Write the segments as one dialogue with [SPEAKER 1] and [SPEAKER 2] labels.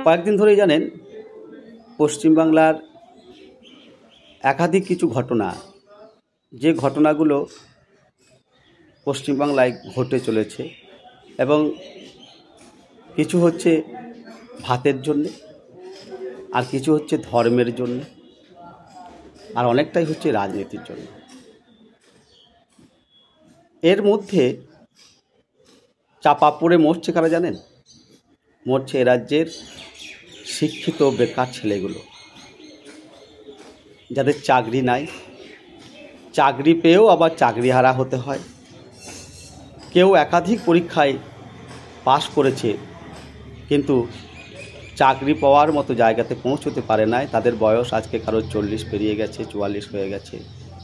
[SPEAKER 1] কয়েকদিন ধরেই জানেন পশ্চিমবাংলার একাধিক কিছু ঘটনা, যে ঘটনাগুলো পশ্চিমবাংলায় ঘটে চলেছে এবং কিছু হচ্ছে ভাতের জন্যে, আর কিছু হচ্ছে ধর্মের জন্য, আর অনেকটাই হচ্ছে রাজনীতির জন্য। এর মধ্যে চাপা পড়ে মরছে কারা জানেন? মরছে এ রাজ্যের শিক্ষিত বেকার ছেলেগুলো, যাদের চাকরি নাই, চাকরি পেয়েও আবার চাকরিহারা হতে হয়। কেউ একাধিক পরীক্ষায় পাশ করেছে কিন্তু চাকরি পাওয়ার মতো জায়গাতে পৌঁছতে পারে নাই। তাদের বয়স আজকে কারো 40 পেরিয়ে গেছে, 44 হয়ে গেছে,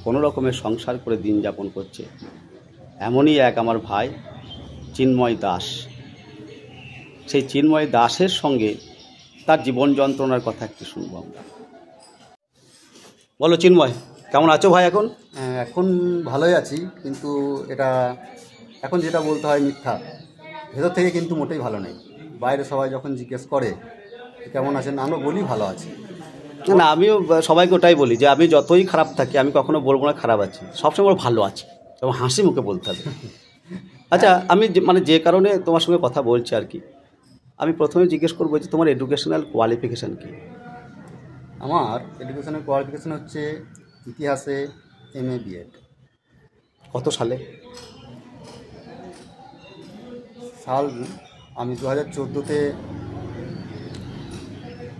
[SPEAKER 1] কোনো রকমের সংসার করে দিন যাপন করছে। এমনই এক আমার ভাই চিন্ময় দাস। সেই চিন্ময় দাসের সঙ্গে তার জীবন যন্ত্রণার কথা একটু শুনবো আমরা। বলো চিন্ময়, কেমন আছো ভাই?
[SPEAKER 2] এখন ভালোই আছি, কিন্তু এটা এখন যেটা বলতে হয় মিথ্যা, ভেতর থেকে কিন্তু মোটেই ভালো নেই। বাইরে সবাই যখন জিজ্ঞেস করে কেমন আছেন, আমরা বলি ভালো আছি।
[SPEAKER 1] না, আমিও সবাইকে ওটাই বলি যে আমি যতই খারাপ থাকি আমি কখনো বলবো না খারাপ আছি, সবসময় ভালো আছি এবং হাসি মুখে বলতে হবে। আচ্ছা, আমি যে কারণে তোমার সঙ্গে কথা বলছি আর কি, আমি প্রথমে জিজ্ঞেস করবো যে তোমার এডুকেশনাল কোয়ালিফিকেশান কি?
[SPEAKER 2] আমার এডুকেশনের কোয়ালিফিকেশান হচ্ছে ইতিহাসে MA BEd।
[SPEAKER 1] কত সালে?
[SPEAKER 2] সাল আমি 2014-তে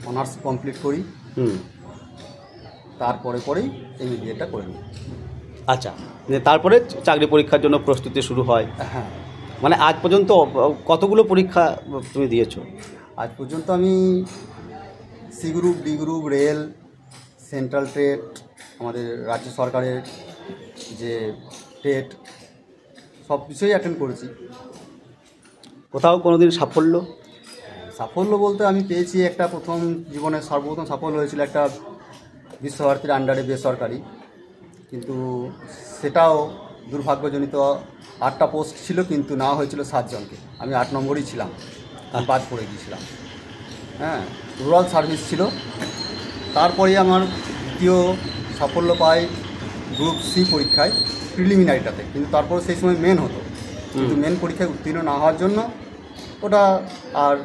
[SPEAKER 2] অনার্স কমপ্লিট করি, তারপরেই MA BEdটা করে নিই।
[SPEAKER 1] আচ্ছা, তারপরে চাকরি পরীক্ষার জন্য প্রস্তুতি শুরু হয়?
[SPEAKER 2] হ্যাঁ।
[SPEAKER 1] মানে আজ পর্যন্ত কতগুলো পরীক্ষা তুমি দিয়েছো?
[SPEAKER 2] আজ পর্যন্ত আমি C group, D group, rail, central TET, আমাদের রাজ্য সরকারের যে টেট, সব কিছুই অ্যাটেন্ড করেছি।
[SPEAKER 1] কোথাও কোনো দিন
[SPEAKER 2] সাফল্য বলতে আমি পেয়েছি একটা, প্রথম জীবনের সর্বপ্রথম সাফল্য হয়েছিল একটা বিশ্বভারতীর আন্ডারে বেসরকারি, কিন্তু সেটাও দুর্ভাগ্যজনিত। 8টা পোস্ট ছিল কিন্তু না হয়েছিল 7 জনকে। আমি 8 নম্বরই ছিলাম, আমি বাদ পড়ে গিয়েছিলাম। হ্যাঁ, রুরাল সার্ভিস ছিল। তারপরেই আমার দ্বিতীয় সাফল্য পাই গ্রুপ সি পরীক্ষায়, প্রিলিমিনারিটাতে, কিন্তু তারপরে সেই সময় মেন হতো, কিন্তু মেন পরীক্ষায় উত্তীর্ণ না হওয়ার জন্য ওটা আর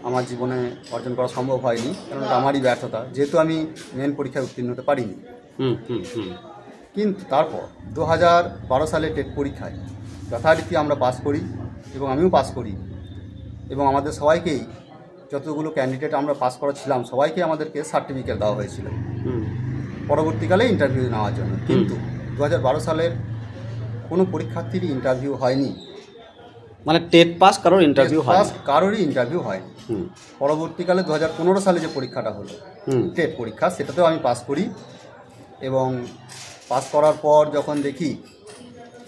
[SPEAKER 2] আমার জীবনে অর্জন করা সম্ভব হয়নি, কারণ ওটা আমারই ব্যর্থতা, যেহেতু আমি মেন পরীক্ষায় উত্তীর্ণ হতে পারিনি। কিন্তু তারপর 2012 সালে টেট পরীক্ষায় যথারীতি আমরা পাস করি এবং আমিও পাস করি, এবং আমাদের সবাইকেই, যতগুলো ক্যান্ডিডেট আমরা পাস করা ছিলাম, সবাইকে আমাদেরকে সার্টিফিকেট দেওয়া হয়েছিল পরবর্তীকালে ইন্টারভিউ নেওয়ার জন্য। কিন্তু 2012 সালের কোনো পরীক্ষার্থীরই ইন্টারভিউ হয়নি।
[SPEAKER 1] মানে টেট পাস কারোর ইন্টারভিউ হয়?
[SPEAKER 2] কারোরই ইন্টারভিউ হয়নি। পরবর্তীকালে 2015 সালে যে পরীক্ষাটা হলো টেট পরীক্ষা, সেটাতেও আমি পাস করি, এবং পাস করার পর যখন দেখি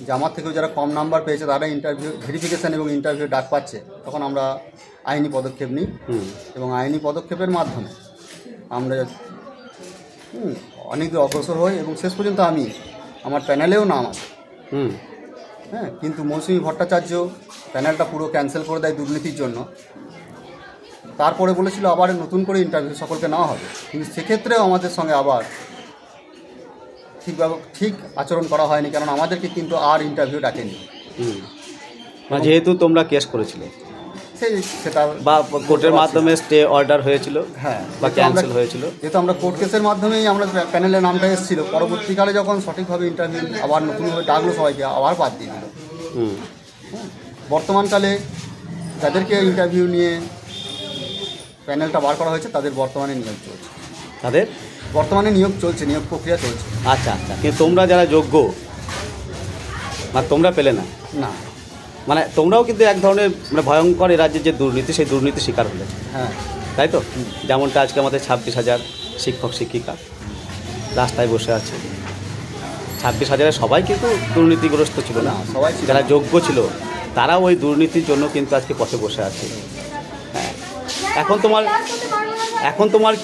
[SPEAKER 2] যে আমার থেকেও যারা কম নাম্বার পেয়েছে তারা ইন্টারভিউ ভেরিফিকেশান এবং ইন্টারভিউ ডাক পাচ্ছে, তখন আমরা আইনি পদক্ষেপ নিই, এবং আইনি পদক্ষেপের মাধ্যমে আমরা অনেক দূর অগ্রসর হই, এবং শেষ পর্যন্ত আমি আমার প্যানেলেও নাম আসে। হ্যাঁ, কিন্তু মৌসুমী ভট্টাচার্য প্যানেলটা পুরো ক্যান্সেল করে দেয় দুর্নীতির জন্য। তারপরে বলেছিল আবার নতুন করে ইন্টারভিউ সকলকে নেওয়া হবে, কিন্তু সেক্ষেত্রেও আমাদের সঙ্গে আবার ঠিক আচরণ করা হয়নি, কারণ আমাদেরকে কিন্তু আর ইন্টারভিউ ডাকেনি।
[SPEAKER 1] যেহেতু তোমরা কেস করেছিলে,
[SPEAKER 2] সেটা
[SPEAKER 1] বা কোর্টের মাধ্যমে স্টে অর্ডার হয়েছিল,
[SPEAKER 2] হ্যাঁ,
[SPEAKER 1] বা ক্যান্সেল হয়েছিল,
[SPEAKER 2] যেহেতু আমরা কোর্ট কেসের মাধ্যমেই আমরা প্যানেলের নামটা এসেছিল। পরবর্তীকালে যখন সঠিকভাবে ইন্টারভিউ আবার নতুনভাবে ডাকলো সবাইকে, আবার বাদ দিয়ে দিল। বর্তমানকালে যাদেরকে ইন্টারভিউ নিয়ে প্যানেলটা বার করা হয়েছে তাদের বর্তমানে নিয়োগ চলছে। নিয়োগ প্রক্রিয়া চলছে।
[SPEAKER 1] আচ্ছা, কিন্তু তোমরা যারা যোগ্য, তোমরা পেলে না?
[SPEAKER 2] না,
[SPEAKER 1] মানে তোমরাও কিন্তু এক ধরনের ভয়ঙ্কর এ রাজ্যের যে দুর্নীতি, সেই দুর্নীতির শিকার হলে।
[SPEAKER 2] হ্যাঁ,
[SPEAKER 1] তাই তো? যেমনটা আজকে আমাদের 26,000 শিক্ষক শিক্ষিকা রাস্তায় বসে আছে। 26,000-এর সবাই কিন্তু দুর্নীতিগ্রস্ত ছিল না,
[SPEAKER 2] সবাই
[SPEAKER 1] যারা যোগ্য ছিল তারা ওই দুর্নীতির জন্য কিন্তু আজকে পথে বসে আছে। হ্যাঁ, এখন তোমার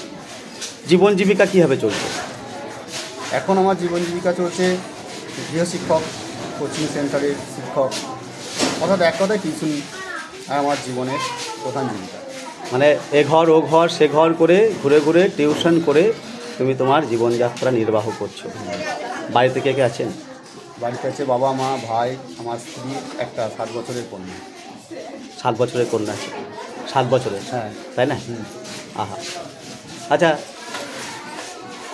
[SPEAKER 1] জীবন জীবিকা কীভাবে চলছে?
[SPEAKER 2] এখন আমার জীবন জীবিকা চলছে গৃহশিক্ষক, কোচিং সেন্টারের শিক্ষক, অর্থাৎ এক কথায় টিউশন আমার জীবনের প্রধান জীবিকা।
[SPEAKER 1] মানে এ ঘর ও ঘর সে ঘর করে ঘুরে ঘুরে টিউশন করে তুমি তোমার জীবনযাত্রা নির্বাহ করছো। বাড়িতে কে কে আছেন?
[SPEAKER 2] বাড়িতে আছে বাবা, মা, ভাই, আমার স্ত্রী, একটা 7 বছরের কন্যা।
[SPEAKER 1] 7 বছরের কন্যা আছে? 7 বছরের,
[SPEAKER 2] হ্যাঁ।
[SPEAKER 1] তাই না? আহা, আচ্ছা,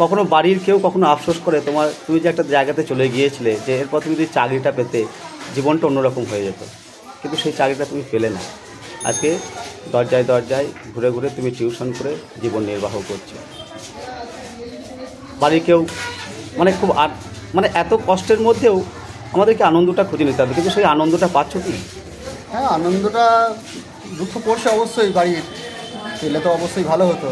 [SPEAKER 1] কখনো বাড়ির কেউ কখনো আফসোস করে তুমি যে একটা জায়গাতে চলে গিয়েছিলে, যে এরপর তুমি যদি চাকরিটা পেতে জীবনটা অন্যরকম হয়ে যেত, কিন্তু সেই চাকরিটা তুমি পেলে না, আজকে দরজায় দরজায় ঘুরে ঘুরে তুমি টিউশন করে জীবন নির্বাহ করছো। বাড়ির কেউ মানে খুব মানে এত কষ্টের মধ্যেও আমাদেরকে আনন্দটা খুঁজে নিতে হবে, কিন্তু সেই আনন্দটা পাচ্ছ কি?
[SPEAKER 2] হ্যাঁ, আনন্দটা দুঃখ পড়ছে অবশ্যই। বাড়ির পেলে তো অবশ্যই ভালো হতো,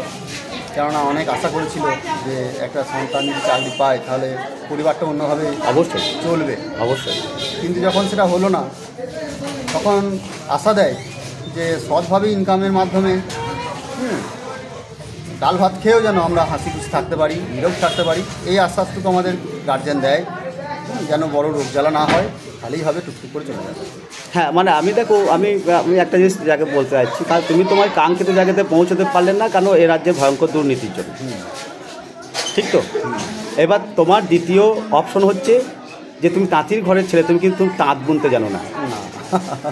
[SPEAKER 2] কেননা অনেক আশা করেছিল যে একটা সন্তান যদি চাকরি পায় তাহলে পরিবারটা অন্যভাবে
[SPEAKER 1] অবশ্যই
[SPEAKER 2] চলবে।
[SPEAKER 1] অবশ্যই।
[SPEAKER 2] কিন্তু যখন সেটা হলো না, তখন আশা দেয় যে সৎভাবে ইনকামের মাধ্যমে ডাল ভাত খেয়েও যেন আমরা হাসি খুশি থাকতে পারি, নীরব থাকতে পারি, এই আশ্বাসটুকু আমাদের গার্জেন দেয়, যেন বড় রোগ জ্বালা না হয়, তাহলেই হবে, টুকটুক করে চলে যাবে।
[SPEAKER 1] হ্যাঁ, মানে আমি দেখো, আমি একটা জিনিস যাকে বলতে চাইছি, কারণ তুমি তোমার কাঙ্ক্ষিত জায়গাতে পৌঁছতে পারলেন না, কারণ এ রাজ্যে ভয়ঙ্কর দুর্নীতির জন্য, ঠিক তো? এবার তোমার দ্বিতীয় অপশন হচ্ছে যে তুমি তাঁতির ঘরের ছেলে, তুমি কিন্তু তাঁত বুনতে জানো না,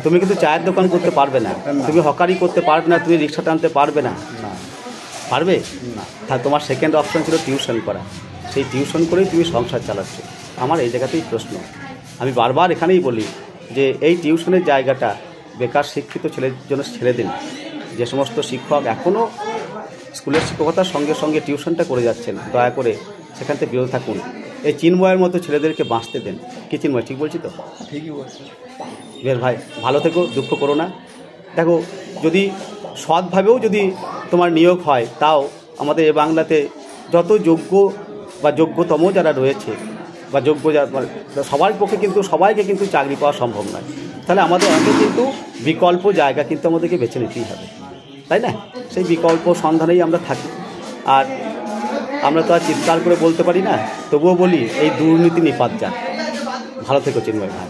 [SPEAKER 1] তুমি কিন্তু চায়ের দোকান করতে পারবে না, তুমি হকারি করতে পারবে না, তুমি রিক্সা টানতে পারবে না, পারবে না। তাহলে তোমার সেকেন্ড অপশন ছিল টিউশন করা, সেই টিউশন করেই তুমি সংসার চালাচ্ছ। আমার এই জায়গাতেই প্রশ্ন, আমি বারবার এখানেই বলি যে এই টিউশনের জায়গাটা বেকার শিক্ষিত ছেলের জন্য ছেড়ে দিন। যে সমস্ত শিক্ষক এখনও স্কুলের শিক্ষকতার সঙ্গে সঙ্গে টিউশনটা করে যাচ্ছেন, দয়া করে সেখান থেকে বিরত থাকুন। এই চিন্ময়ের মতো ছেলেদেরকে বাঁচতে দেন। কি চিন্ময়, ঠিক বলছি তো?
[SPEAKER 2] ঠিকই বলছি।
[SPEAKER 1] বেশ ভাই, ভালো থেকো, দুঃখ করো না। দেখো, যদি সৎভাবেও যদি তোমার নিয়োগ হয়, তাও আমাদের এ বাংলাতে যত যোগ্য বা যোগ্যতম যারা রয়েছে বা যোগ্য সবার পক্ষে কিন্তু সবাইকে কিন্তু চাকরি পাওয়া সম্ভব নয়। তাহলে আমাদের অনেকে কিন্তু বিকল্প জায়গা কিন্তু আমাদেরকে বেছে নিতেই হবে, তাই না? সেই বিকল্প সন্ধানেই আমরা থাকি। আর আমরা তো আর চিৎকার করে বলতে পারি না, তবুও বলি এই দুর্নীতি নিপাত যাক। ভালো থেকো চিন্ময় ভাই।